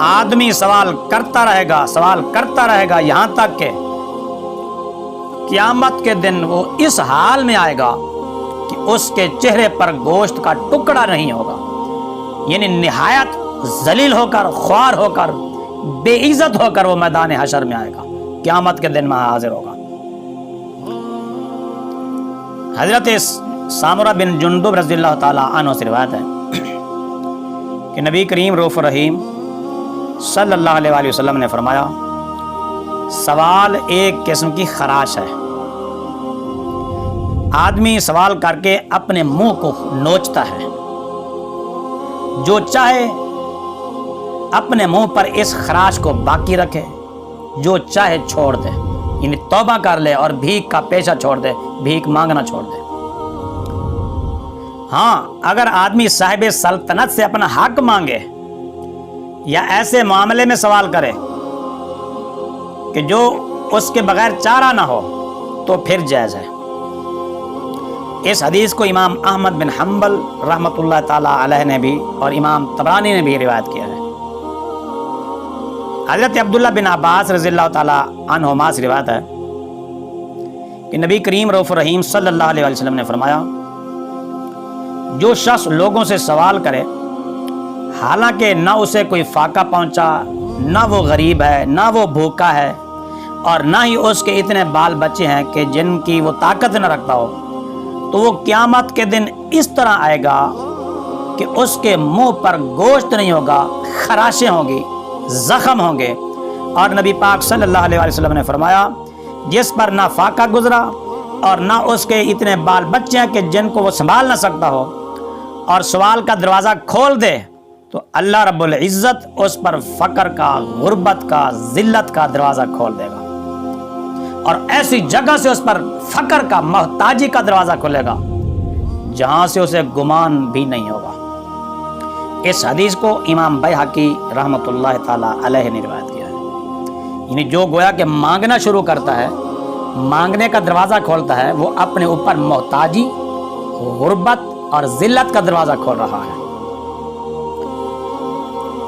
آدمی سوال کرتا رہے گا یہاں تک کہ قیامت کے دن وہ اس حال میں آئے گا کہ اس کے چہرے پر گوشت کا ٹکڑا نہیں ہوگا، یعنی نہایت ذلیل ہو کر، خوار ہو کر، بے عزت ہو کر وہ میدان حشر میں آئے گا، قیامت کے دن میں حاضر ہوگا۔ حضرت سامورہ بن جندب رضی اللہ تعالی عنہ سے روایت ہے کہ نبی کریم رؤوف الرحیم صلی اللہ علیہ وآلہ وسلم نے فرمایا، سوال ایک قسم کی خراش ہے، آدمی سوال کر کے اپنے منہ کو نوچتا ہے، جو چاہے اپنے منہ پر اس خراش کو باقی رکھے، جو چاہے چھوڑ دے، یعنی توبہ کر لے اور بھیک کا پیشہ چھوڑ دے، بھیک مانگنا چھوڑ دے۔ ہاں، اگر آدمی صاحب سلطنت سے اپنا حق مانگے یا ایسے معاملے میں سوال کرے کہ جو اس کے بغیر چارہ نہ ہو تو پھر جائز ہے۔ اس حدیث کو امام احمد بن حنبل رحمۃ اللہ تعالی علیہ نے بھی اور امام طبرانی نے بھی روایت کیا ہے۔ حضرت عبداللہ بن عباس رضی اللہ تعالی عنہما سے روایت ہے کہ نبی کریم رؤوف الرحیم صلی اللہ علیہ وسلم نے فرمایا، جو شخص لوگوں سے سوال کرے حالانکہ نہ اسے کوئی فاقہ پہنچا، نہ وہ غریب ہے، نہ وہ بھوکا ہے، اور نہ ہی اس کے اتنے بال بچے ہیں کہ جن کی وہ طاقت نہ رکھتا ہو، تو وہ قیامت کے دن اس طرح آئے گا کہ اس کے منہ پر گوشت نہیں ہوگا، خراشیں ہوں گی، زخم ہوں گے۔ اور نبی پاک صلی اللہ علیہ وسلم نے فرمایا، جس پر نہ فاقہ گزرا اور نہ اس کے اتنے بال بچے ہیں کہ جن کو وہ سنبھال نہ سکتا ہو، اور سوال کا دروازہ کھول دے تو اللہ رب العزت اس پر فقر کا، غربت کا، ذلت کا دروازہ کھول دے گا، اور ایسی جگہ سے اس پر فقر کا، محتاجی کا دروازہ کھلے گا جہاں سے اسے گمان بھی نہیں ہوگا۔ اس حدیث کو امام بیہقی رحمۃ اللہ تعالی علیہ نے روایت کیا ہے۔ یعنی جو گویا کہ مانگنا شروع کرتا ہے، مانگنے کا دروازہ کھولتا ہے، وہ اپنے اوپر محتاجی، غربت اور ذلت کا دروازہ کھول رہا ہے۔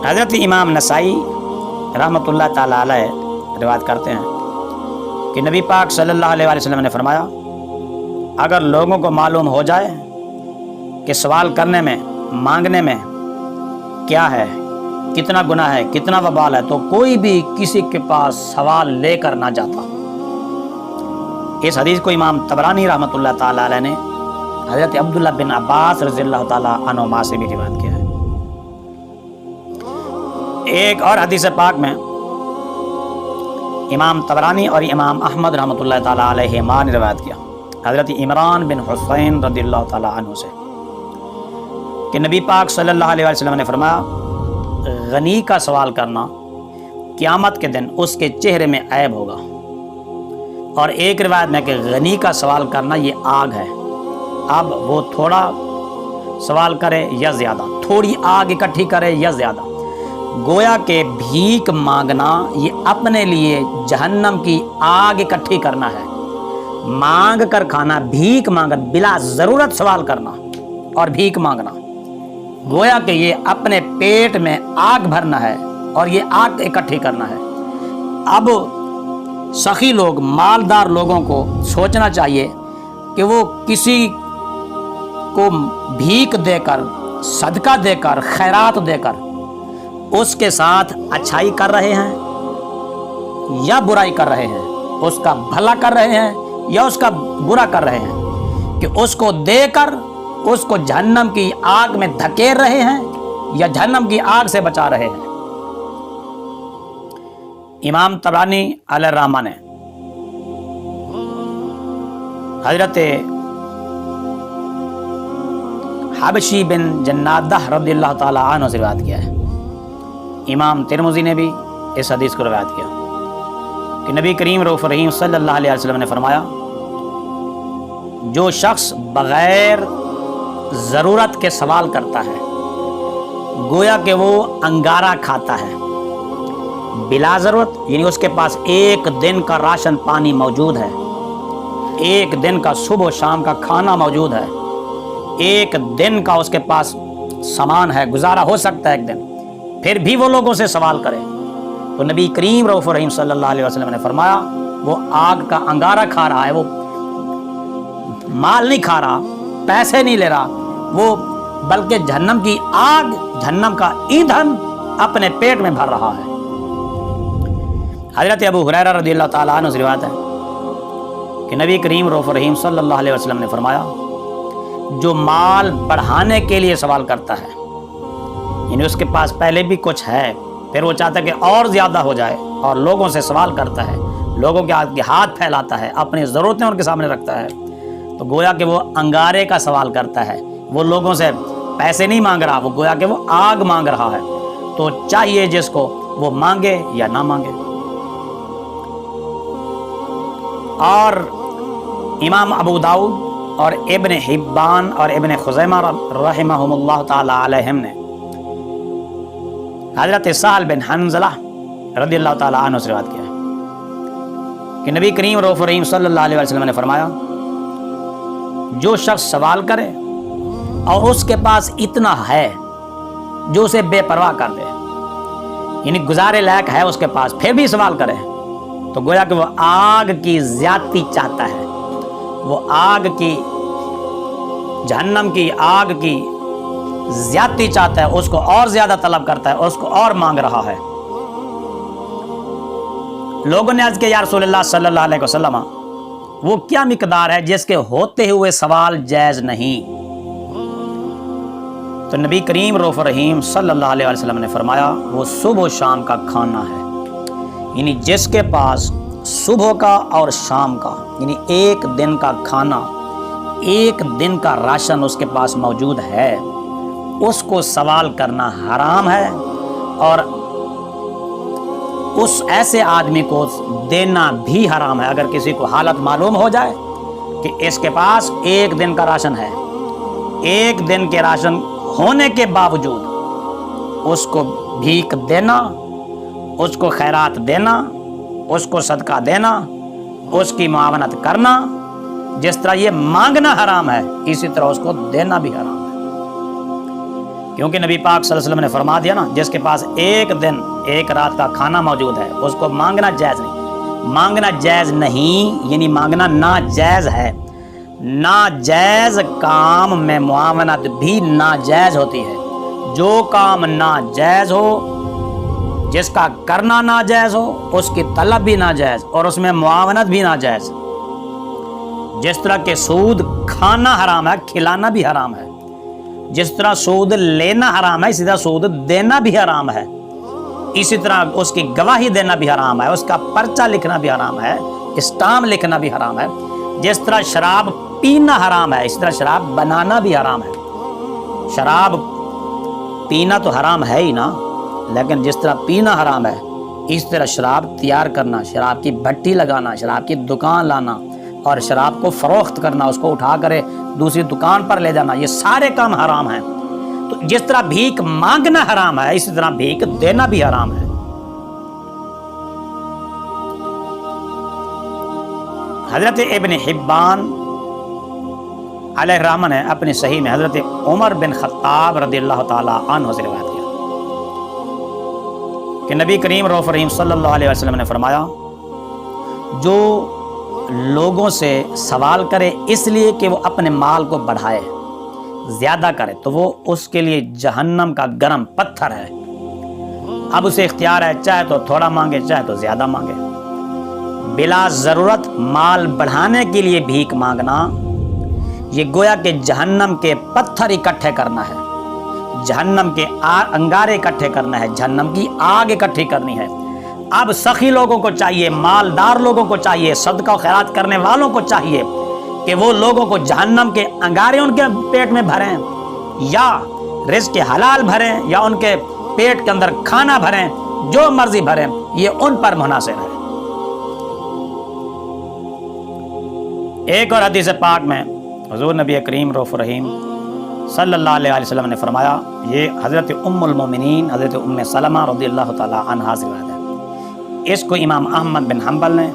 حضرت امام نسائی رحمۃ اللہ تعالی علیہ روایت کرتے ہیں کہ نبی پاک صلی اللہ علیہ وسلم نے فرمایا، اگر لوگوں کو معلوم ہو جائے کہ سوال کرنے میں، مانگنے میں کیا ہے، کتنا گناہ ہے، کتنا وبال ہے، تو کوئی بھی کسی کے پاس سوال لے کر نہ جاتا۔ اس حدیث کو امام طبرانی رحمۃ اللہ تعالی علیہ نے حضرت عبداللہ بن عباس رضی اللہ تعالی عنہما سے بھی روایت کیا ہے۔ ایک اور حدیث پاک میں امام طبرانی اور امام احمد رحمۃ اللہ تعالی علیہ نے روایت کیا حضرت عمران بن حسین رضی اللہ تعالی عنہ سے کہ نبی پاک صلی اللہ علیہ وسلم نے فرمایا، غنی کا سوال کرنا قیامت کے دن اس کے چہرے میں عیب ہوگا، اور ایک روایت میں کہ غنی کا سوال کرنا یہ آگ ہے، اب وہ تھوڑا سوال کرے یا زیادہ، تھوڑی آگ اکٹھی کرے یا زیادہ، گویا کہ بھیک مانگنا یہ اپنے لیے جہنم کی آگ اکٹھی کرنا ہے۔ مانگ کر کھانا، بھیک مانگ، بلا ضرورت سوال کرنا اور بھیک مانگنا، گویا کہ یہ اپنے پیٹ میں آگ بھرنا ہے اور یہ آگ اکٹھی کرنا ہے۔ اب سخی لوگ، مالدار لوگوں کو سوچنا چاہیے کہ وہ کسی کو بھیک دے کر، صدقہ دے کر، خیرات دے کر اس کے ساتھ اچھائی کر رہے ہیں یا برائی کر رہے ہیں، اس کا بھلا کر رہے ہیں یا اس کا برا کر رہے ہیں، کہ اس کو دے کر اس کو جہنم کی آگ میں دھکیل رہے ہیں یا جہنم کی آگ سے بچا رہے ہیں۔ امام طبرانی علیہ الرحمہ نے حضرت حبشی بن جنادہ رضی اللہ تعالی عنہ سے روایت کیا ہے۔ امام ترمذی نے بھی اس حدیث کو روایت کیا کہ نبی کریم رؤوف الرحیم صلی اللہ علیہ وسلم نے فرمایا، جو شخص بغیر ضرورت کے سوال کرتا ہے گویا کہ وہ انگارہ کھاتا ہے، بلا ضرورت یعنی اس کے پاس ایک دن کا راشن پانی موجود ہے، ایک دن کا صبح و شام کا کھانا موجود ہے، ایک دن کا اس کے پاس سامان ہے، گزارا ہو سکتا ہے ایک دن، پھر بھی وہ لوگوں سے سوال کرے، تو نبی کریم رؤوف رحیم صلی اللہ علیہ وسلم نے فرمایا وہ آگ کا انگارہ کھا رہا ہے، وہ مال نہیں کھا رہا، پیسے نہیں لے رہا، وہ بلکہ جہنم کی آگ، جہنم کا ایندھن اپنے پیٹ میں بھر رہا ہے۔ حضرت ابو ہریرہ رضی اللہ تعالیٰ عنہ سے روایت ہے کہ نبی کریم رؤوف رحیم صلی اللہ علیہ وسلم نے فرمایا جو مال بڑھانے کے لیے سوال کرتا ہے، یعنی اس کے پاس پہلے بھی کچھ ہے، پھر وہ چاہتا ہے کہ اور زیادہ ہو جائے، اور لوگوں سے سوال کرتا ہے، لوگوں کے آگے ہاتھ پھیلاتا ہے، اپنی ضرورتیں ان کے سامنے رکھتا ہے، تو گویا کہ وہ انگارے کا سوال کرتا ہے، وہ لوگوں سے پیسے نہیں مانگ رہا، وہ گویا کہ وہ آگ مانگ رہا ہے۔ تو چاہیے جس کو وہ مانگے یا نہ مانگے۔ اور امام ابو داؤد اور ابن حبان اور ابن خزیمہ رحمہم اللہ تعالی علیہم نے حضرت سہل بن حنظلہ رضی اللہ تعالی عنہ سے روایت کیا ہے کہ نبی کریم رؤوف رحیم صلی اللہ علیہ وسلم نے فرمایا جو شخص سوال کرے اور اس کے پاس اتنا ہے جو اسے بے پرواہ کر دے، یعنی گزارے لائق ہے اس کے پاس، پھر بھی سوال کرے، تو گویا کہ وہ آگ کی زیادتی چاہتا ہے، وہ آگ کی، جہنم کی آگ کی زیادتی چاہتا ہے، اس کو اور زیادہ طلب کرتا ہے، اس کو اور مانگ رہا ہے۔ لوگوں نے عرض کیا یا رسول اللہ صلی اللہ علیہ وسلم وہ کیا مقدار ہے جس کے ہوتے ہوئے سوال جائز نہیں؟ تو نبی کریم رؤوف رحیم صلی اللہ علیہ وسلم نے فرمایا وہ صبح و شام کا کھانا ہے، یعنی جس کے پاس صبح کا اور شام کا، یعنی ایک دن کا کھانا، ایک دن کا راشن اس کے پاس موجود ہے، اس کو سوال کرنا حرام ہے، اور اس ایسے آدمی کو دینا بھی حرام ہے۔ اگر کسی کو حالت معلوم ہو جائے کہ اس کے پاس ایک دن کا راشن ہے، ایک دن کے راشن ہونے کے باوجود اس کو بھیک دینا، اس کو خیرات دینا، اس کو صدقہ دینا، اس کی معاونت کرنا، جس طرح یہ مانگنا حرام ہے اسی طرح اس کو دینا بھی حرام ہے، کیونکہ نبی پاک صلی اللہ علیہ وسلم نے فرما دیا نا جس کے پاس ایک دن ایک رات کا کھانا موجود ہے اس کو مانگنا جائز نہیں۔ مانگنا جائز نہیں یعنی مانگنا ناجائز ہے، ناجائز کام میں معاونت بھی ناجائز ہوتی ہے۔ جو کام ناجائز ہو، جس کا کرنا ناجائز ہو، اس کی طلب بھی ناجائز اور اس میں معاونت بھی ناجائز۔ جس طرح کہ سود کھانا حرام ہے، کھلانا بھی حرام ہے، جس طرح سود لینا حرام ہے اسی طرح سود دینا بھی حرام ہے، اسی طرح اس کی گواہی دینا بھی حرام ہے، اس کا پرچہ لکھنا بھی حرام ہے، اسٹامپ لکھنا بھی حرام ہے۔ جس طرح شراب پینا حرام ہے اسی طرح شراب بنانا بھی حرام ہے۔ شراب پینا تو حرام ہے ہی نا، لیکن جس طرح پینا حرام ہے اس طرح شراب تیار کرنا، شراب کی بھٹی لگانا، شراب کی دکان لانا اور شراب کو فروخت کرنا، اس کو اٹھا کر دوسری دکان پر لے جانا، یہ سارے کام حرام ہیں۔ تو جس طرح بھیک مانگنا حرام ہے اسی طرح بھیک دینا بھی حرام ہے۔ حضرت ابن حبان علیہ الرحمہ نے اپنی صحیح میں حضرت عمر بن خطاب رضی اللہ تعالی عنہ سے روایت کیا کہ نبی کریم رؤوف رحیم صلی اللہ علیہ وسلم نے فرمایا جو لوگوں سے سوال کرے اس لیے کہ وہ اپنے مال کو بڑھائے، زیادہ کرے، تو وہ اس کے لیے جہنم کا گرم پتھر ہے۔ اب اسے اختیار ہے چاہے تو تھوڑا مانگے چاہے تو زیادہ مانگے۔ بلا ضرورت مال بڑھانے کے لیے بھیک مانگنا یہ گویا کہ جہنم کے پتھر اکٹھے کرنا ہے، جہنم کے انگارے اکٹھے کرنا ہے، جہنم کی آگ اکٹھی کرنی ہے۔ اب سخی لوگوں کو چاہیے، مالدار لوگوں کو چاہیے، صدقہ و خیرات کرنے والوں کو چاہیے کہ وہ لوگوں کو جہنم کے انگارے ان کے پیٹ میں بھریں، یا رزق حلال بھریں، یا ان کے پیٹ کے اندر کھانا بھریں، جو مرضی بھریں، یہ ان پر منحصر ہے۔ ایک اور حدیث پاک میں حضور نبی کریم رؤوف رحیم صلی اللہ علیہ وسلم نے فرمایا، یہ حضرت ام المومنین حضرت ام سلمہ رضی اللہ تعالی عنہا سے روایت ہے، اس کو امام احمد بن حنبل نے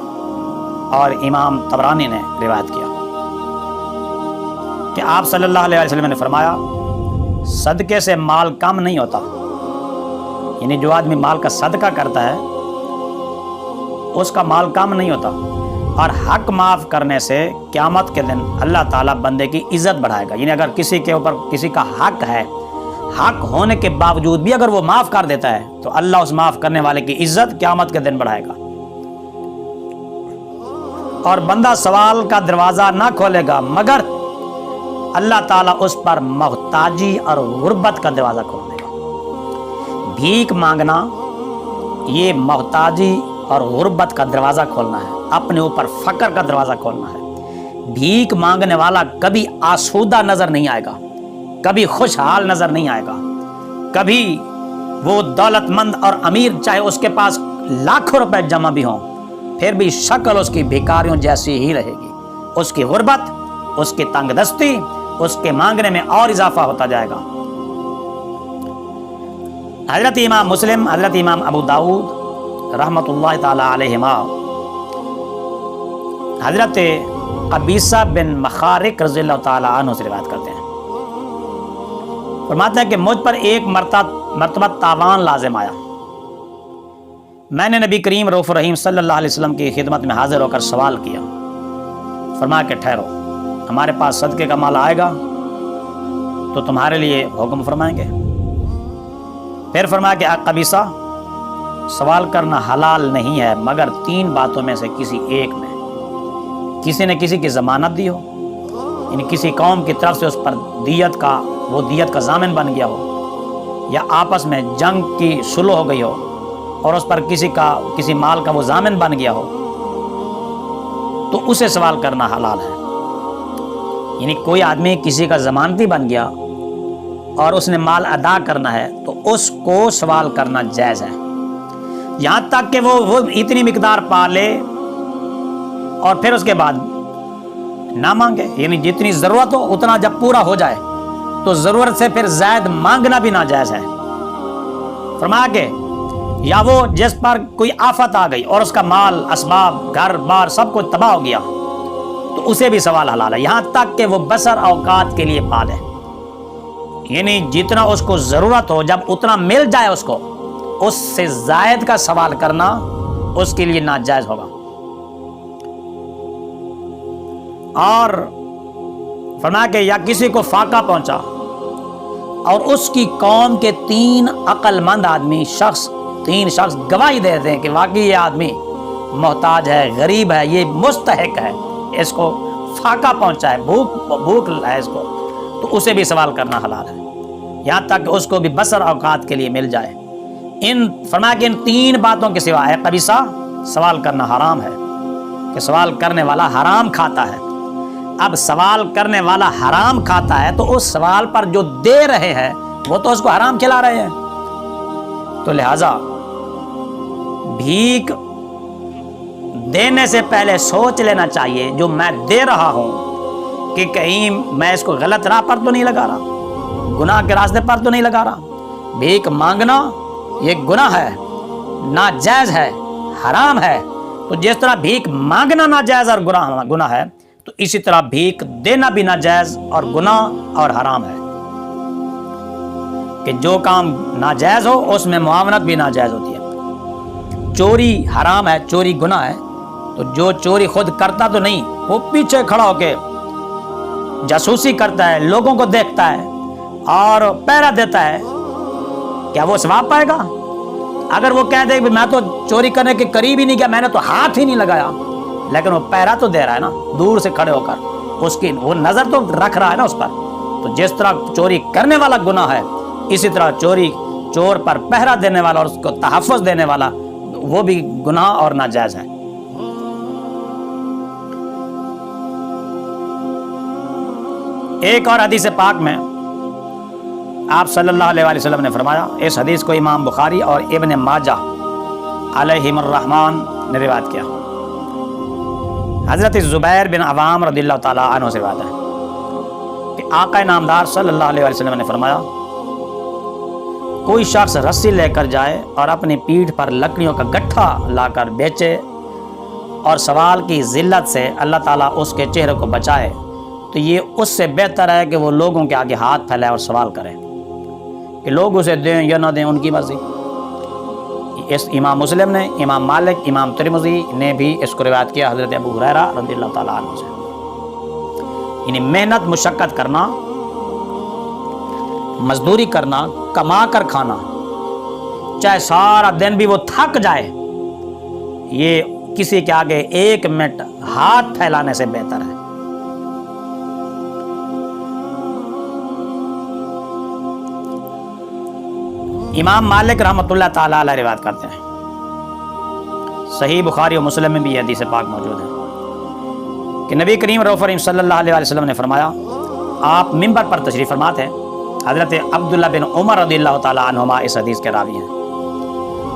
اور امام طبرانی نے روایت کیا کہ آپ صلی اللہ علیہ وسلم نے فرمایا صدقے سے مال کم نہیں ہوتا، یعنی جو آدمی مال کا صدقہ کرتا ہے اس کا مال کم نہیں ہوتا، اور حق معاف کرنے سے قیامت کے دن اللہ تعالیٰ بندے کی عزت بڑھائے گا۔ یعنی اگر کسی کے اوپر کسی کا حق ہے، حق ہونے کے باوجود بھی اگر وہ معاف کر دیتا ہے تو اللہ اس معاف کرنے والے کی عزت قیامت کے دن بڑھائے گا، اور بندہ سوال کا دروازہ نہ کھولے گا مگر اللہ تعالیٰ اس پر محتاجی اور غربت کا دروازہ کھول دے گا۔ بھیک مانگنا یہ محتاجی اور غربت کا دروازہ کھولنا ہے، اپنے اوپر فقر کا دروازہ کھولنا ہے۔ بھیک مانگنے والا کبھی آسودہ نظر نہیں آئے گا، کبھی خوشحال نظر نہیں آئے گا، کبھی وہ دولت مند اور امیر چاہے اس کے پاس لاکھوں روپے جمع بھی ہوں پھر بھی شکل اس کی بھکاریوں جیسی ہی رہے گی۔ اس کی غربت، اس کی تنگ دستی، اس کے مانگنے میں اور اضافہ ہوتا جائے گا۔ حضرت امام مسلم، حضرت امام ابو داؤد رحمۃ اللہ تعالی علیہما حضرت قبیصہ بن مخارق رضی اللہ تعالی عنہ سے روایت کرتے ہیں، فرماتے ہیں کہ مجھ پر ایک مرتبہ تاوان لازم آیا، میں نے نبی کریم رؤوف الرحیم صلی اللہ علیہ وسلم کی خدمت میں حاضر ہو کر سوال کیا، فرمایا کہ ٹھہرو، ہمارے پاس صدقے کا مال آئے گا تو تمہارے لیے حکم فرمائیں گے۔ پھر فرمایا کہ قبیصہ، سوال کرنا حلال نہیں ہے مگر 3 باتوں میں سے کسی ایک میں، کسی نے کسی کی ضمانت دی ہو، یعنی کسی قوم کی طرف سے اس پر دیت کا ضامن بن گیا ہو، یا آپس میں جنگ کی صلح ہو گئی ہو اور اس پر کسی مال کا وہ ضامن بن گیا ہو تو اسے سوال کرنا حلال ہے۔ یعنی کوئی آدمی کسی کا ضمانتی بن گیا اور اس نے مال ادا کرنا ہے تو اس کو سوال کرنا جائز ہے، یہاں تک کہ وہ اتنی مقدار پا لے اور پھر اس کے بعد نہ مانگے، یعنی جتنی ضرورت ہو اتنا جب پورا ہو جائے تو ضرورت سے پھر زائد مانگنا بھی ناجائز ہے۔ فرمایا کہ یا وہ جس پر کوئی آفت آ گئی اور اس کا مال، اسباب، گھر بار سب کچھ تباہ ہو گیا تو اسے بھی سوال حلال ہے، یہاں تک کہ وہ بسر اوقات کے لیے پالے، یعنی جتنا اس کو ضرورت ہو جب اتنا مل جائے اس کو، اس سے زائد کا سوال کرنا اس کے لیے ناجائز ہوگا۔ اور فرمایا کہ یا کسی کو فاقہ پہنچا اور اس کی قوم کے 3 عقل مند آدمی تین شخص گواہی دے دیں کہ واقعی یہ آدمی محتاج ہے، غریب ہے، یہ مستحق ہے، اس کو فاقہ پہنچا ہے، بھوک ہے اس کو، تو اسے بھی سوال کرنا حلال ہے، یہاں تک کہ اس کو بھی بسر اوقات کے لیے مل جائے۔ فرمایا کہ ان 3 باتوں کے سوا قبیصہ سوال کرنا حرام ہے، کہ سوال کرنے والا حرام کھاتا ہے۔ اب سوال کرنے والا حرام کھاتا ہے تو اس سوال پر جو دے رہے ہیں وہ تو اس کو حرام کھلا رہے ہیں، تو لہذا بھیک دینے سے پہلے سوچ لینا چاہیے جو میں دے رہا ہوں کہ کہیں میں اس کو غلط راہ پر تو نہیں لگا رہا، گناہ کے راستے پر تو نہیں لگا رہا۔ بھیک مانگنا یہ گناہ ہے، ناجائز ہے، حرام ہے، تو جس طرح بھیک مانگنا ناجائز اور گناہ ہے تو اسی طرح بھیک دینا بھی ناجائز اور گناہ اور حرام ہے، کہ جو کام ناجائز ہو اس میں معاونت بھی ناجائز ہوتی ہے۔ چوری حرام ہے، چوری گناہ ہے، تو جو چوری خود کرتا تو نہیں، وہ پیچھے کھڑا ہو کے جاسوسی کرتا ہے، لوگوں کو دیکھتا ہے اور پہرا دیتا ہے، کیا وہ ثواب پائے گا؟ اگر وہ کہہ دے کہ میں تو چوری کرنے کے قریب ہی نہیں گیا، میں نے تو ہاتھ ہی نہیں لگایا، لیکن وہ پہرا تو دے رہا ہے نا، دور سے کھڑے ہو کر اس کی وہ نظر تو رکھ رہا ہے نا اس پر، تو جس طرح چوری کرنے والا گناہ ہے اسی طرح چور پر پہرا دینے والا اور اس کو تحفظ دینے والا وہ بھی گناہ اور ناجائز ہے۔ ایک اور حدیث پاک میں آپ صلی اللہ علیہ وآلہ وسلم نے فرمایا، اس حدیث کو امام بخاری اور ابن ماجہ علیہم الرحمن نے روایت کیا، حضرت زبیر بن عوام رضی اللہ تعالی عنہ سے روایت ہے کہ آقا نامدار صلی اللہ علیہ وآلہ وسلم نے فرمایا، کوئی شخص رسی لے کر جائے اور اپنی پیٹھ پر لکڑیوں کا گٹھا لا کر بیچے اور سوال کی ذلت سے اللہ تعالیٰ اس کے چہرے کو بچائے تو یہ اس سے بہتر ہے کہ وہ لوگوں کے آگے ہاتھ پھیلائے اور سوال کرے، کہ لوگ اسے دیں یا نہ دیں ان کی مرضی، اس امام مسلم نے، امام مالک، امام ترمذی نے بھی اس کو روایت کیا حضرت ابو ہریرہ رضی اللہ تعالیٰ عنہ سے۔ یعنی محنت مشقت کرنا، مزدوری کرنا، کما کر کھانا، چاہے سارا دن بھی وہ تھک جائے، یہ کسی کے آگے 1 منٹ ہاتھ پھیلانے سے بہتر ہے۔ امام مالک رحمۃ اللہ تعالیٰ علیہ روایت کرتے ہیں، صحیح بخاری و مسلم میں بھی یہ حدیث پاک موجود ہے کہ نبی کریم رؤوف رحیم صلی اللہ علیہ وسلم نے فرمایا، آپ ممبر پر تشریف فرما تھے، حضرت عبداللہ بن عمر رضی اللہ تعالیٰ عنہما اس حدیث کے راوی ہیں،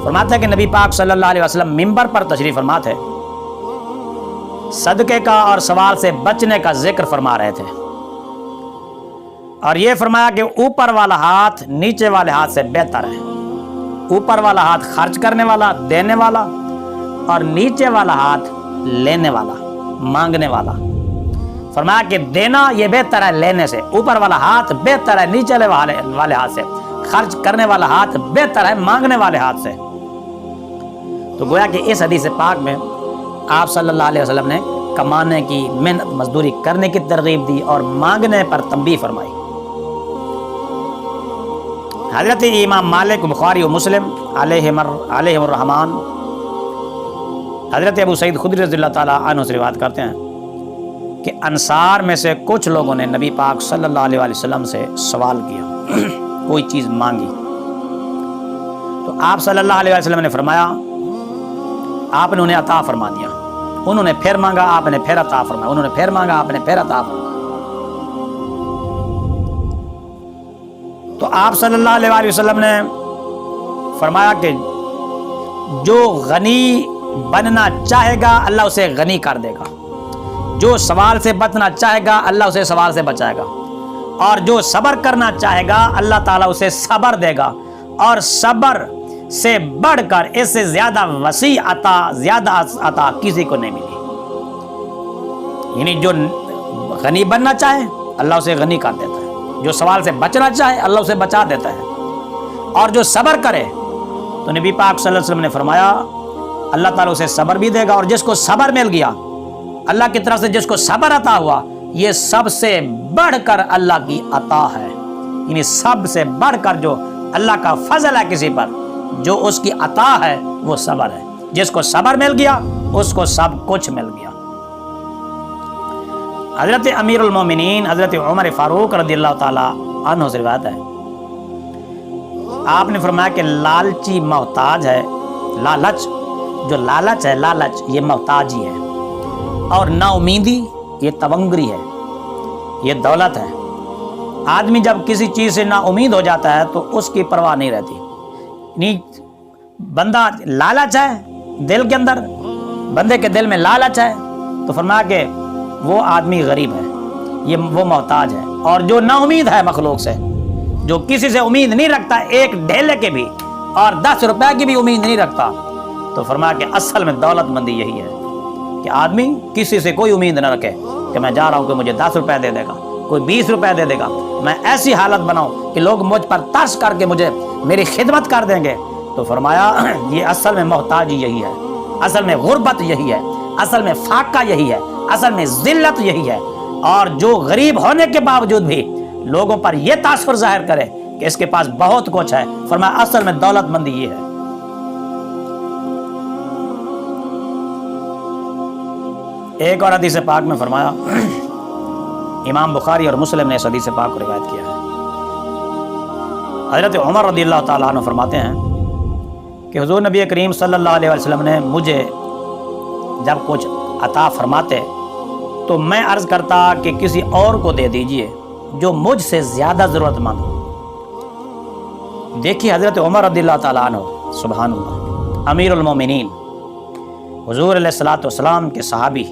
فرماتے ہیں کہ نبی پاک صلی اللہ علیہ وسلم ممبر پر تشریف فرما تھے، صدقے کا اور سوال سے بچنے کا ذکر فرما رہے تھے، اور یہ فرمایا کہ اوپر والا ہاتھ نیچے والے ہاتھ سے بہتر ہے۔ اوپر والا ہاتھ خرچ کرنے والا، دینے والا، اور نیچے والا ہاتھ لینے والا، مانگنے والا۔ فرمایا کہ دینا یہ بہتر ہے لینے سے، اوپر والا ہاتھ بہتر ہے نیچے والے ہاتھ سے، خرچ کرنے والا ہاتھ بہتر ہے مانگنے والے ہاتھ سے۔ تو گویا کہ اس حدیث پاک میں آپ صلی اللہ علیہ وسلم نے کمانے کی، محنت مزدوری کرنے کی ترغیب دی اور مانگنے پر تنبیہ فرمائی۔ حضرت امام مالک، بخاری و مسلم علیہم الرحمان، حضرت ابو سعید خدری رضی اللہ تعالیٰ عنہ سے روایت کرتے ہیں کہ انصار میں سے کچھ لوگوں نے نبی پاک صلی اللہ علیہ وسلم سے سوال کیا، کوئی چیز مانگی، تو آپ صلی اللہ علیہ وسلم نے فرمایا، آپ نے انہیں عطا فرما دیا۔ انہوں نے پھر مانگا، آپ نے پھر عطا فرمایا، انہوں نے پھر مانگا، آپ نے پھر عطا فرمایا۔ تو آپ صلی اللہ علیہ وسلم نے فرمایا کہ جو غنی بننا چاہے گا اللہ اسے غنی کر دے گا، جو سوال سے بچنا چاہے گا اللہ اسے سوال سے بچائے گا، اور جو صبر کرنا چاہے گا اللہ تعالیٰ اسے صبر دے گا، اور صبر سے بڑھ کر اس سے زیادہ وسیع عطا، زیادہ عطا کسی کو نہیں ملی۔ یعنی جو غنی بننا چاہے اللہ اسے غنی کر دیتا ہے، جو سوال سے بچنا چاہے اللہ اسے بچا دیتا ہے، اور جو صبر کرے تو نبی پاک صلی اللہ علیہ وسلم نے فرمایا اللہ تعالیٰ اسے صبر بھی دے گا، اور جس کو صبر مل گیا اللہ کی طرف سے، جس کو صبر عطا ہوا، یہ سب سے بڑھ کر اللہ کی عطا ہے۔ یعنی سب سے بڑھ کر جو اللہ کا فضل ہے کسی پر، جو اس کی عطا ہے وہ صبر ہے۔ جس کو صبر مل گیا اس کو سب کچھ مل گیا۔ حضرت امیر المومنین حضرت عمر فاروق رضی اللہ تعالیٰ عنہ سے روایت ہے، آپ نے فرمایا کہ لالچی محتاج ہے، لالچ جو لالچ ہے، لالچ یہ محتاجی ہے، اور نا امیدی یہ تونگری ہے، یہ دولت ہے۔ آدمی جب کسی چیز سے نا امید ہو جاتا ہے تو اس کی پرواہ نہیں رہتی۔ بندہ لالچ ہے دل کے اندر، بندے کے دل میں لالچ ہے، تو فرمایا کہ وہ آدمی غریب ہے، یہ وہ محتاج ہے۔ اور جو نا امید ہے مخلوق سے، جو کسی سے امید نہیں رکھتا، ایک ڈھیلے کے بھی اور 10 روپے کی بھی امید نہیں رکھتا، تو فرمایا کہ اصل میں دولت مندی یہی ہے کہ آدمی کسی سے کوئی امید نہ رکھے کہ میں جا رہا ہوں کہ مجھے 10 روپے دے دے گا، کوئی 20 روپے دے دے گا، میں ایسی حالت بناؤں کہ لوگ مجھ پر ترس کر کے مجھے میری خدمت کر دیں گے۔ تو فرمایا یہ اصل میں محتاجی یہی ہے، اصل میں غربت یہی ہے، اصل میں فاقہ یہی ہے، اصل میں ذلت یہی ہے۔ اور جو غریب ہونے کے باوجود بھی لوگوں پر یہ تاثر ظاہر کرے کہ اس کے پاس بہت کچھ ہے، فرمایا اصل میں دولت مندی یہ ہے۔ ایک اور حدیث پاک میں فرمایا، امام بخاری اور مسلم نے اس حدیث پاک کو روایت کیا ہے، حضرت عمر رضی اللہ تعالیٰ عنہ فرماتے ہیں کہ حضور نبی کریم صلی اللہ علیہ وسلم نے مجھے جب کچھ عطا فرماتے تو میں عرض کرتا کہ کسی اور کو دے دیجئے جو مجھ سے زیادہ ضرورت مند ہو۔ دیکھیے حضرت عمر رضی اللہ تعالیٰ عنہ، سبحان اللہ، امیر المومنین، حضور علیہ الصلوۃ والسلام کے صحابی،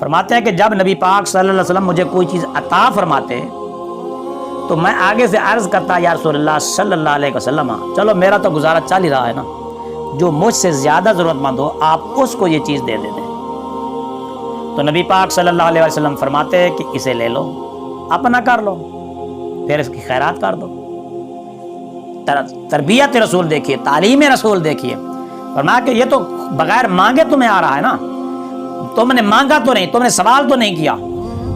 فرماتے ہیں کہ جب نبی پاک صلی اللہ علیہ وسلم مجھے کوئی چیز عطا فرماتے تو میں آگے سے عرض کرتا یا رسول اللہ صلی اللہ علیہ وسلم، چلو میرا تو گزارا چل ہی رہا ہے نا، جو مجھ سے زیادہ ضرورت مند ہو آپ اس کو یہ چیز دے دیں۔ تو نبی پاک صلی اللہ علیہ وسلم فرماتے کہ اسے لے لو، اپنا کر لو، پھر اس کی خیرات کر دو۔ تربیت رسول دیکھیے، تعلیم رسول دیکھیے. فرمایا کہ یہ تو بغیر مانگے تمہیں آ رہا ہے نا، تم نے مانگا تو نہیں، تم نے سوال تو نہیں کیا،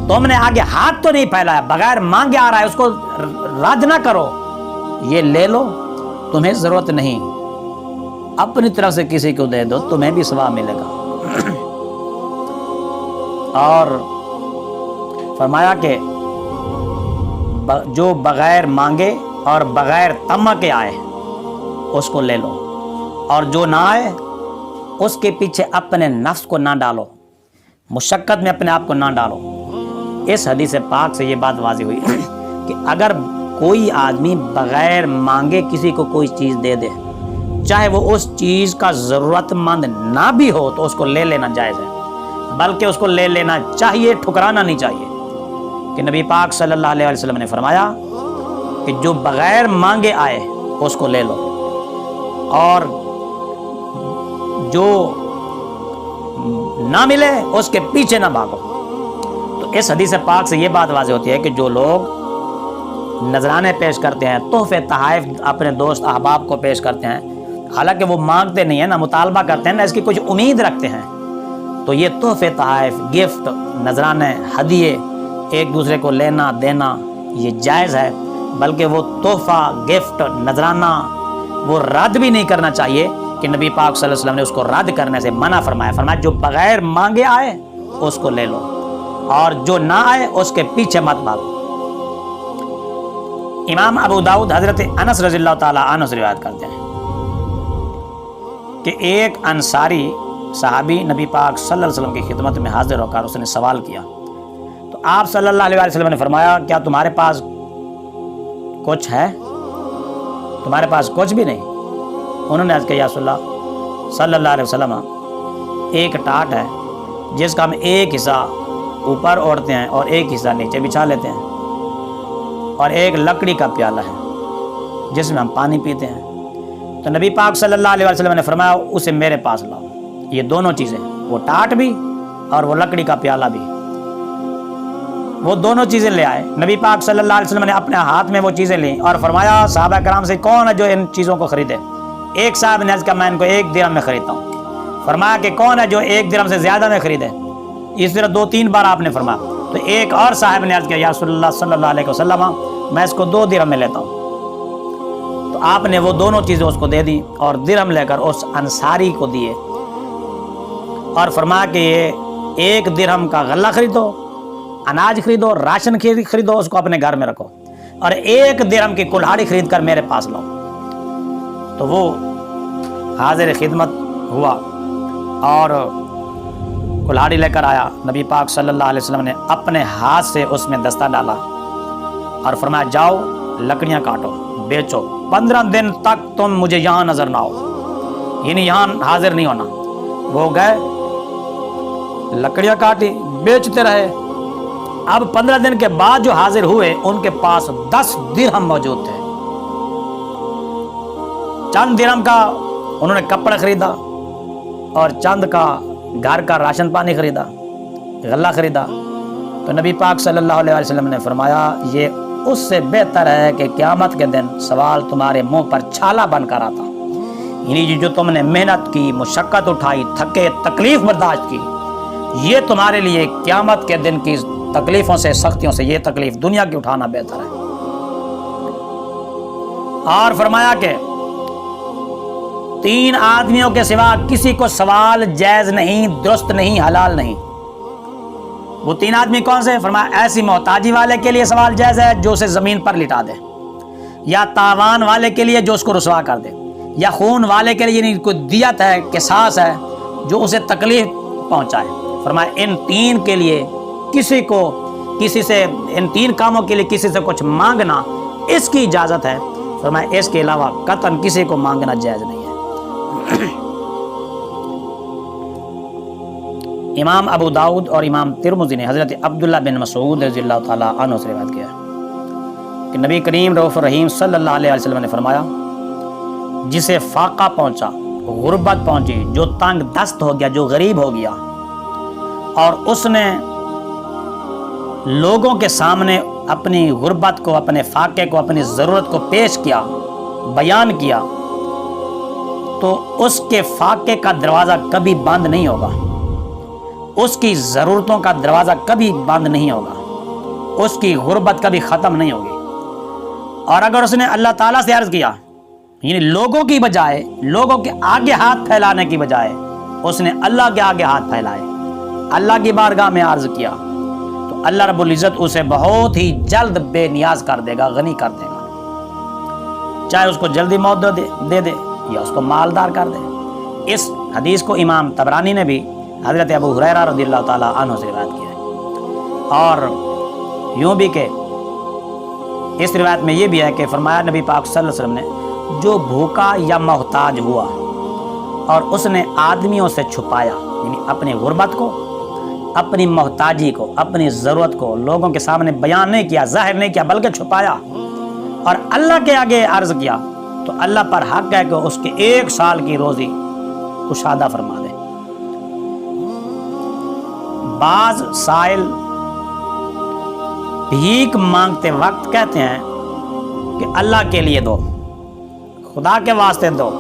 تم نے آگے ہاتھ تو نہیں پھیلایا، بغیر مانگے آ رہا ہے، اس کو رد نہ کرو، یہ لے لو، تمہیں ضرورت نہیں، اپنی طرف سے کسی کو دے دو، تمہیں بھی ثواب ملے گا. اور فرمایا کہ جو بغیر مانگے اور بغیر طمع کے آئے اس کو لے لو، اور جو نہ آئے اس کے پیچھے اپنے نفس کو نہ ڈالو، مشقت میں اپنے آپ کو نہ ڈالو. اس حدیث پاک سے یہ بات واضح ہوئی کہ اگر کوئی آدمی بغیر مانگے کسی کو کوئی چیز دے دے، چاہے وہ اس چیز کا ضرورت مند نہ بھی ہو، تو اس کو لے لینا جائز ہے، بلکہ اس کو لے لینا چاہیے، ٹھکرانا نہیں چاہیے. کہ نبی پاک صلی اللہ علیہ وسلم نے فرمایا کہ جو بغیر مانگے آئے اس کو لے لو، اور جو نہ ملے اس کے پیچھے نہ بھاگو. تو اس حدیث پاک سے یہ بات واضح ہوتی ہے کہ جو لوگ نذرانے پیش کرتے ہیں، تحفے تحائف اپنے دوست احباب کو پیش کرتے ہیں، حالانکہ وہ مانگتے نہیں ہیں، نہ مطالبہ کرتے ہیں، نہ اس کی کچھ امید رکھتے ہیں، تو یہ تحفے تحائف، گفٹ، نذرانے، ہدیے ایک دوسرے کو لینا دینا یہ جائز ہے، بلکہ وہ تحفہ، گفٹ، نذرانہ وہ رد بھی نہیں کرنا چاہیے، کہ نبی پاک صلی اللہ علیہ وسلم نے اس کو رد کرنے سے منع فرمایا. فرمایا جو بغیر مانگے آئے اس کو لے لو، اور جو نہ آئے اس کے پیچھے مت بھاگو. امام ابو داؤد حضرت انس رضی اللہ تعالی عنہ سے روایت کرتے ہیں کہ ایک انصاری صحابی نبی پاک صلی اللہ علیہ وسلم کی خدمت میں حاضر ہو کر اس نے سوال کیا، تو آپ صلی اللہ علیہ وسلم نے فرمایا کیا تمہارے پاس کچھ ہے؟ تمہارے پاس کچھ بھی نہیں؟ انہوں نے عرض کیا یا رسول اللہ صلی اللہ علیہ وسلم، ایک ٹاٹ ہے جس کا ہم ایک حصہ اوپر اوڑھتے ہیں اور ایک حصہ نیچے بچھا لیتے ہیں، اور ایک لکڑی کا پیالہ ہے جس میں ہم پانی پیتے ہیں. تو نبی پاک صلی اللہ علیہ وسلم نے فرمایا اسے میرے پاس لاؤ. یہ دونوں چیزیں، وہ ٹاٹ بھی اور وہ لکڑی کا پیالہ بھی، وہ دونوں چیزیں لے آئے. نبی پاک صلی اللہ علیہ وسلم نے اپنے ہاتھ میں وہ چیزیں لیں اور فرمایا صحابہ کرام سے کون ہے جو ان چیزوں کو خریدے؟ ایک صاحب نے عرض کیا میں ان کو 1 درہم میں خریدتا ہوں. فرمایا کہ کون ہے جو 1 درہم سے زیادہ میں خریدے؟ اس طرح 2-3 بار آپ نے فرمایا. تو ایک اور صاحب نے عرض کیا یا رسول اللہ صلی اللہ علیہ وسلم میں اس کو 2 درہم میں لیتا ہوں. تو آپ نے وہ دونوں چیزیں اس کو دے دی اور درہم لے کر اس انصاری کو دیے، اور فرمایا کہ یہ 1 درہم کا غلہ خریدو، اناج خریدو، راشن خریدو، اس کو اپنے گھر میں رکھو، اور 1 درہم کی کلہاڑی خرید کر میرے پاس لاؤ. تو وہ حاضر خدمت ہوا اور کلہاڑی لے کر آیا. نبی پاک صلی اللہ علیہ وسلم نے اپنے ہاتھ سے اس میں دستہ ڈالا اور فرمایا جاؤ لکڑیاں کاٹو، بیچو، 15 دن تک تم مجھے یہاں نظر نہ ہو، یعنی یہاں حاضر نہیں ہونا. وہ گئے، لکڑیاں کاٹی، بیچتے رہے. اب 15 دن کے بعد جو حاضر ہوئے ان کے پاس 10 درہم موجود تھے. چند درہم کا انہوں نے کپڑا خریدا اور چند کا گھر کا راشن پانی خریدا، غلہ خریدا. تو نبی پاک صلی اللہ علیہ وسلم نے فرمایا یہ اس سے بہتر ہے کہ قیامت کے دن سوال تمہارے منہ پر چھالا بن کر آتا، یعنی جو تم نے محنت کی، مشقت اٹھائی، تھکے، تکلیف برداشت کی، یہ تمہارے لیے قیامت کے دن کی تکلیفوں سے، سختیوں سے یہ تکلیف دنیا کی اٹھانا بہتر ہے. اور فرمایا کہ 3 آدمیوں کے سوا کسی کو سوال جائز نہیں، درست نہیں، حلال نہیں. وہ 3 آدمی کون سے؟ فرمایا ایسی محتاجی والے کے لیے سوال جائز ہے جو اسے زمین پر لٹا دے، یا تاوان والے کے لیے جو اس کو رسوا کر دے، یا خون والے کے لیے یعنی کوئی دیت ہے، قصاص ہے، جو اسے تکلیف پہنچائے. فرمایا ان 3 کے لیے کسی کو کسی سے، ان 3 کاموں کے لیے کسی سے کچھ مانگنا اس کی اجازت ہے. فرمایا اس کے علاوہ قطعاً کسی کو مانگنا جائز نہیں ہے. امام ابو داؤد اور امام ترمذی نے حضرت عبداللہ بن مسعود رضی اللہ تعالیٰ عنہ سے روایت کیا کہ نبی کریم رؤوف الرحیم صلی اللہ علیہ وسلم نے فرمایا جسے فاقہ پہنچا، غربت پہنچی، جو تنگ دست ہو گیا، جو غریب ہو گیا، اور اس نے لوگوں کے سامنے اپنی غربت کو، اپنے فاقے کو، اپنی ضرورت کو پیش کیا، بیان کیا تو اس کے فاقے کا دروازہ کبھی بند نہیں ہوگا، اس کی ضرورتوں کا دروازہ کبھی بند نہیں ہوگا، اس کی غربت کبھی ختم نہیں ہوگی۔ اور اگر اس نے اللہ تعالیٰ سے عرض کیا، یعنی لوگوں کی بجائے، لوگوں کے آگے ہاتھ پھیلانے کی بجائے اس نے اللہ کے آگے ہاتھ پھیلائے، اللہ کی بارگاہ میں عرض کیا، تو اللہ رب العزت اسے بہت ہی جلد بے نیاز کر دے گا، غنی کر دے گا، چاہے اس کو جلدی موت دے دے یا اس کو مالدار کر دے۔ اس حدیث کو امام طبرانی نے بھی حضرت ابو ہریرہ رضی اللہ تعالیٰ عنہ سے روایت کیا ہے۔ اور یوں بھی کہ اس روایت میں یہ بھی ہے کہ فرمایا نبی پاک صلی اللہ علیہ وسلم نے، جو بھوکا یا محتاج ہوا اور اس نے آدمیوں سے چھپایا، یعنی اپنی غربت کو، اپنی محتاجی کو، اپنی ضرورت کو لوگوں کے سامنے بیان نہیں کیا، ظاہر نہیں کیا، بلکہ چھپایا اور اللہ کے آگے عرض کیا، تو اللہ پر حق ہے کہ اس کے 1 سال کی روزی کشادہ فرما دے۔ بعض سائل بھیک مانگتے وقت کہتے ہیں کہ اللہ کے لیے دو، خدا کے واسطے دو،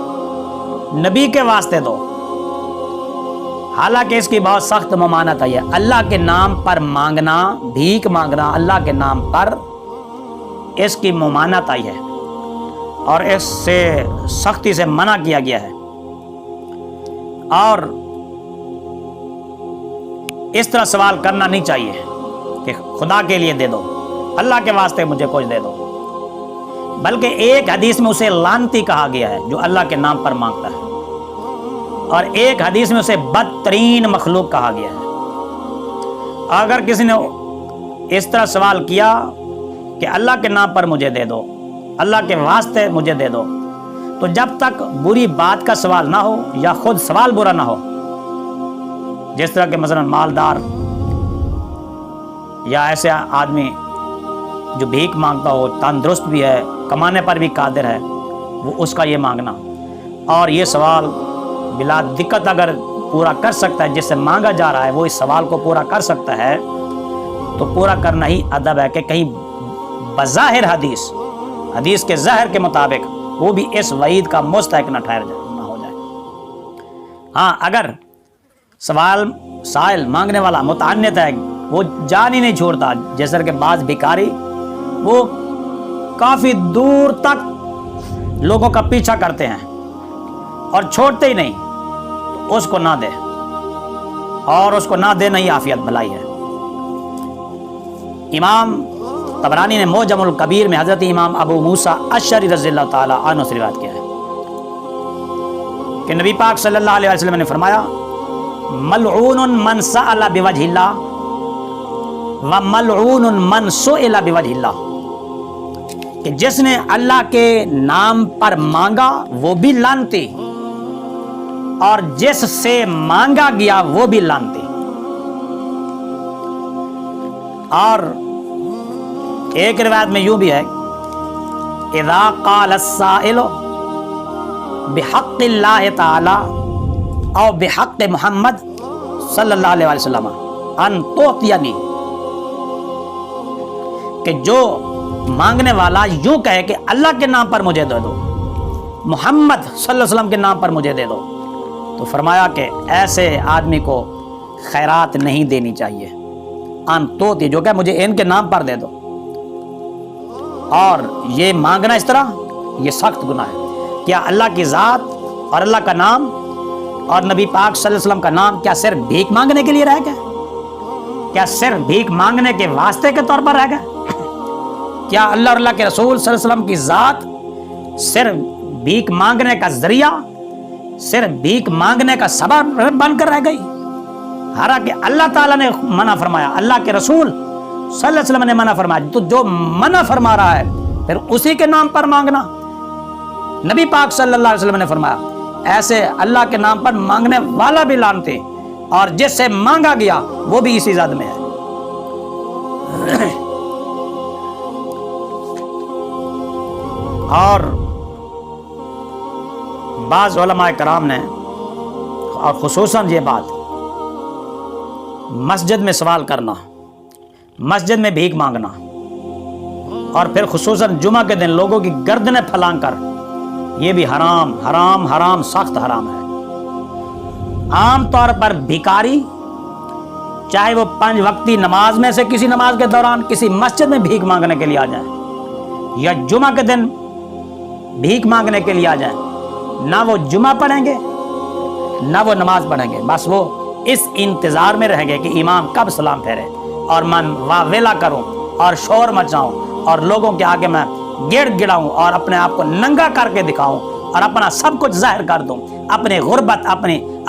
نبی کے واسطے دو، حالانکہ اس کی بہت سخت ممانعت ہے۔ اللہ کے نام پر مانگنا، بھیک مانگنا اللہ کے نام پر، اس کی ممانعت آئی ہے اور اس سے سختی سے منع کیا گیا ہے۔ اور اس طرح سوال کرنا نہیں چاہیے کہ خدا کے لیے دے دو، اللہ کے واسطے مجھے کچھ دے دو، بلکہ ایک حدیث میں اسے لعنتی کہا گیا ہے جو اللہ کے نام پر مانگتا ہے، اور ایک حدیث میں اسے بدترین مخلوق کہا گیا ہے۔ اگر کسی نے اس طرح سوال کیا کہ اللہ کے نام پر مجھے دے دو، اللہ کے واسطے مجھے دے دو، تو جب تک بری بات کا سوال نہ ہو یا خود سوال برا نہ ہو، جس طرح کہ مثلا مالدار یا ایسے آدمی جو بھیک مانگتا ہو، تندرست بھی ہے، کمانے پر بھی قادر ہے، وہ اس کا یہ مانگنا اور یہ سوال بلا دقت اگر پورا کر سکتا ہے، جس سے مانگا جا رہا ہے وہ اس سوال کو پورا کر سکتا ہے، تو پورا کرنا ہی ادب ہے کہ کہیں بظاہر حدیث کے ظاہر کے مطابق وہ بھی اس وعید کا مستحق نہ ہو جائے۔ ہاں، اگر سائل مانگنے والا متعنت ہے، وہ جان ہی نہیں چھوڑتا، جیسا کہ بعض بھکاری وہ کافی دور تک لوگوں کا پیچھا کرتے ہیں اور چھوڑتے ہی نہیں، تو اس کو نہ دے، اور اس کو نہ دینا ہی عافیت بھلائی ہے۔ امام طبرانی نے معجم الکبیر میں حضرت امام ابو موسیٰ اشعری رضی اللہ تعالیٰ عنہ سے روایت کیا ہے کہ نبی پاک صلی اللہ علیہ وسلم نے فرمایا، ملعون من سأل بوجہ اللہ وملعون من سئل بوجہ اللہ، کہ جس نے اللہ کے نام پر مانگا وہ بھی لعنتی، اور جس سے مانگا گیا وہ بھی لعنتی۔ اور ایک روایت میں یوں بھی ہے، اذا قال السائل بحق اللہ تعالی او بحق محمد صلی اللہ علیہ وسلم ان تعطینی، کہ جو مانگنے والا یوں کہے کہ اللہ کے نام پر مجھے دے دو، محمد صلی اللہ علیہ وسلم کے نام پر مجھے دے دو، تو فرمایا کہ ایسے آدمی کو خیرات نہیں دینی چاہیے، ان توتی، جو کہ مجھے ان کے نام پر دے دو۔ اور یہ مانگنا اس طرح یہ سخت گناہ ہے۔ کیا اللہ کی ذات اور اللہ کا نام اور نبی پاک صلی اللہ علیہ وسلم کا نام کیا صرف بھیک مانگنے کے لیے رہ گیا؟ کیا صرف بھیک مانگنے کے واسطے کے طور پر رہ گیا؟ کیا اللہ اور اللہ کے رسول صلی اللہ علیہ وسلم کی ذات صرف بھیک مانگنے کا ذریعہ، صرف بھیک مانگنے کا سبب بن کر رہ گئی؟ حالانکہ اللہ تعالیٰ نے منع فرمایا، اللہ کے رسول صلی اللہ علیہ وسلم نے منع فرمایا، تو جو منع فرما رہا ہے پھر اسی کے نام پر مانگنا۔ نبی پاک صلی اللہ علیہ وسلم نے فرمایا ایسے اللہ کے نام پر مانگنے والا بھی لعنتی، اور جس سے مانگا گیا وہ بھی اسی زد میں ہے۔ اور بعض علماء کرام نے، اور خصوصاً یہ بات، مسجد میں سوال کرنا، مسجد میں بھیک مانگنا، اور پھر خصوصاً جمعہ کے دن لوگوں کی گردنیں پھلانگ کر یہ بھی حرام حرام حرام سخت حرام ہے۔ عام طور پر بھکاری چاہے وہ 5 وقتی نماز میں سے کسی نماز کے دوران کسی مسجد میں بھیک مانگنے کے لیے آ جائیں یا جمعہ کے دن بھیک مانگنے کے لیے آ جائیں، نہ وہ جمعہ پڑھیں گے نہ وہ نماز پڑھیں گے، بس وہ اس انتظار میں رہیں گے کہ امام کب سلام پھیرے اور میں واویلا کروں اور شور مچاؤں اور لوگوں کے آگے میں گڑ گڑاؤں اور اپنے آپ کو ننگا کر کے دکھاؤں اور اپنا سب کچھ ظاہر کر دوں، اپنی غربت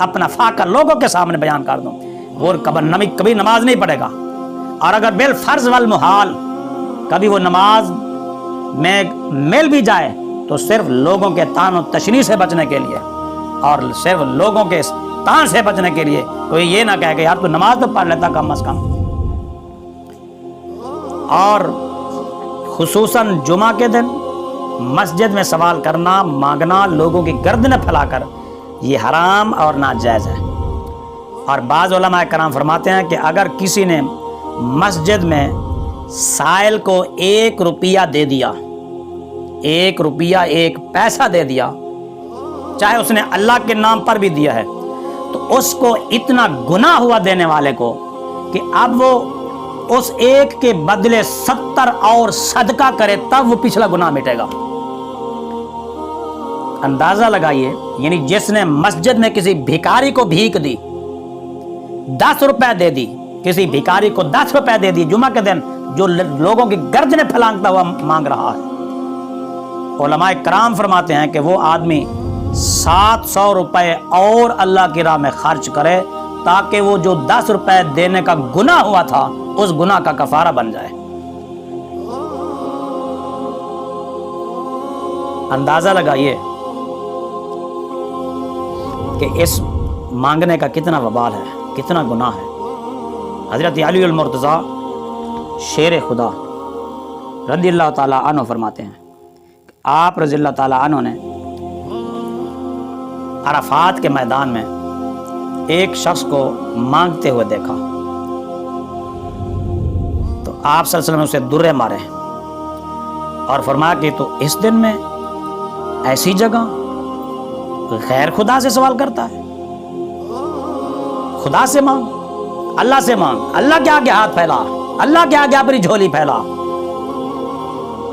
اپنا فاقہ لوگوں کے سامنے بیان کر دوں۔ وہ کبھی نماز نہیں پڑھے گا، اور اگر بالفرض والمحال کبھی وہ نماز میں مل بھی جائے تو صرف لوگوں کے طعن و تشنیع سے بچنے کے لیے اور صرف لوگوں کے طعن سے بچنے کے لیے، کوئی یہ نہ کہے کہ یار تو نماز تو پڑھ لیتا کم از کم۔ اور خصوصاً جمعہ کے دن مسجد میں سوال کرنا مانگنا لوگوں کی گردنیں پھیلا کر یہ حرام اور ناجائز ہے۔ اور بعض علماء کرام فرماتے ہیں کہ اگر کسی نے مسجد میں سائل کو 1 روپیہ دے دیا، 1 روپیہ 1 پیسہ دے دیا، چاہے اس نے اللہ کے نام پر بھی دیا ہے، تو اس کو اتنا گناہ ہوا دینے والے کو کہ اب وہ اس 1 کے بدلے 70 اور صدقہ کرے تب وہ پچھلا گناہ مٹے گا۔ اندازہ لگائیے، یعنی جس نے مسجد میں کسی بھکاری کو بھیک دی، 10 روپے دے دی، کسی بھکاری کو 10 روپے دے دی جمعہ کے دن، جو لوگوں کی گردنیں پھلانگتا ہوا مانگ رہا ہے، علماء کرام فرماتے ہیں کہ وہ آدمی 700 روپے اور اللہ کی راہ میں خرچ کرے تاکہ وہ جو 10 روپے دینے کا گناہ ہوا تھا اس گناہ کا کفارہ بن جائے۔ اندازہ لگائیے کہ اس مانگنے کا کتنا وبال ہے، کتنا گناہ ہے۔ حضرت علی المرتضیٰ شیر خدا رضی اللہ تعالیٰ عنہ فرماتے ہیں، آپ رضی اللہ تعالیٰ عنہ نے عرفات کے میدان میں ایک شخص کو مانگتے ہوئے دیکھا تو آپ صلی اللہ علیہ وسلم نے اسے درے مارے اور فرمایا کہ تو اس دن میں ایسی جگہ غیر خدا سے سوال کرتا ہے؟ خدا سے مانگ، اللہ سے مانگ، اللہ کے آگے ہاتھ پھیلا، اللہ کے آگے اپنی جھولی پھیلا۔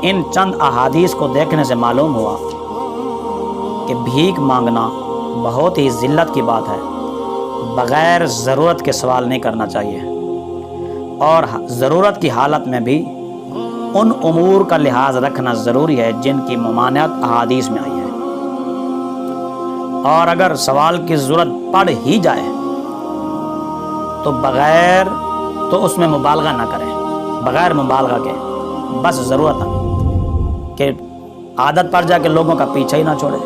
ان چند احادیث کو دیکھنے سے معلوم ہوا کہ بھیک مانگنا بہت ہی ذلت کی بات ہے، بغیر ضرورت کے سوال نہیں کرنا چاہیے، اور ضرورت کی حالت میں بھی ان امور کا لحاظ رکھنا ضروری ہے جن کی ممانعت احادیث میں آئی ہے۔ اور اگر سوال کی ضرورت پڑ ہی جائے تو اس میں مبالغہ نہ کریں، بغیر مبالغہ کے، بس ضرورت کہ عادت پڑ جائے کہ لوگوں کا پیچھا ہی نہ چھوڑے،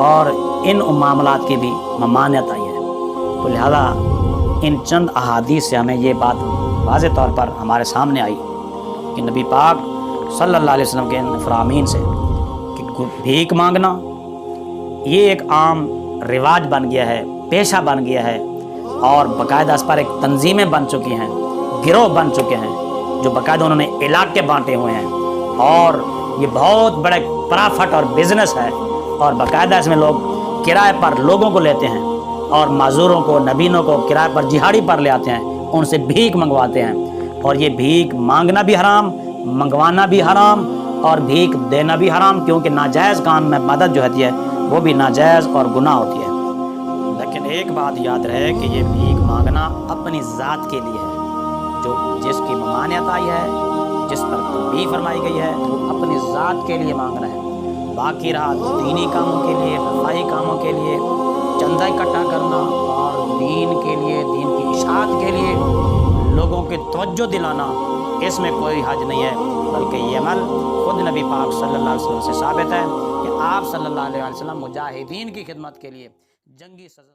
اور ان معاملات کی بھی ممانعت آئی ہے۔ تو لہذا ان چند احادیث سے ہمیں یہ بات واضح طور پر ہمارے سامنے آئی کہ نبی پاک صلی اللہ علیہ وسلم کے فرامین سے کہ بھیک مانگنا یہ ایک عام رواج بن گیا ہے، پیشہ بن گیا ہے، اور باقاعدہ اس پر ایک تنظیمیں بن چکی ہیں، گروہ بن چکے ہیں جو باقاعدہ انہوں نے علاقے بانٹے ہوئے ہیں، اور یہ بہت بڑے پرافٹ اور بزنس ہے، اور باقاعدہ اس میں لوگ کرائے پر لوگوں کو لیتے ہیں اور معذوروں کو، نبینوں کو کرائے پر جہاڑی پر لے آتے ہیں، ان سے بھیک منگواتے ہیں، اور یہ بھیک مانگنا بھی حرام، منگوانا بھی حرام، اور بھیک دینا بھی حرام، کیونکہ ناجائز کام میں مدد جو ہوتی ہے وہ بھی ناجائز اور گناہ ہوتی ہے۔ لیکن ایک بات یاد رہے کہ یہ بھیک مانگنا اپنی ذات کے لیے ہے، جس کی ممانعت آئی ہے، جس پر تنبیہ فرمائی گئی ہے، وہ اپنی ذات کے لیے مانگنا ہے۔ باقی رہا دینی کاموں کے لیے، رفاہی کاموں کے لیے، چندہ اکٹھا کرنا اور دین کے لیے، دین کی اشاعت کے لیے لوگوں کی توجہ دلانا، اس میں کوئی حرج نہیں ہے، بلکہ یہ عمل خود نبی پاک صلی اللہ علیہ وسلم سے ثابت ہے کہ آپ صلی اللہ علیہ وسلم مجاہدین کی خدمت کے لیے جنگی سزا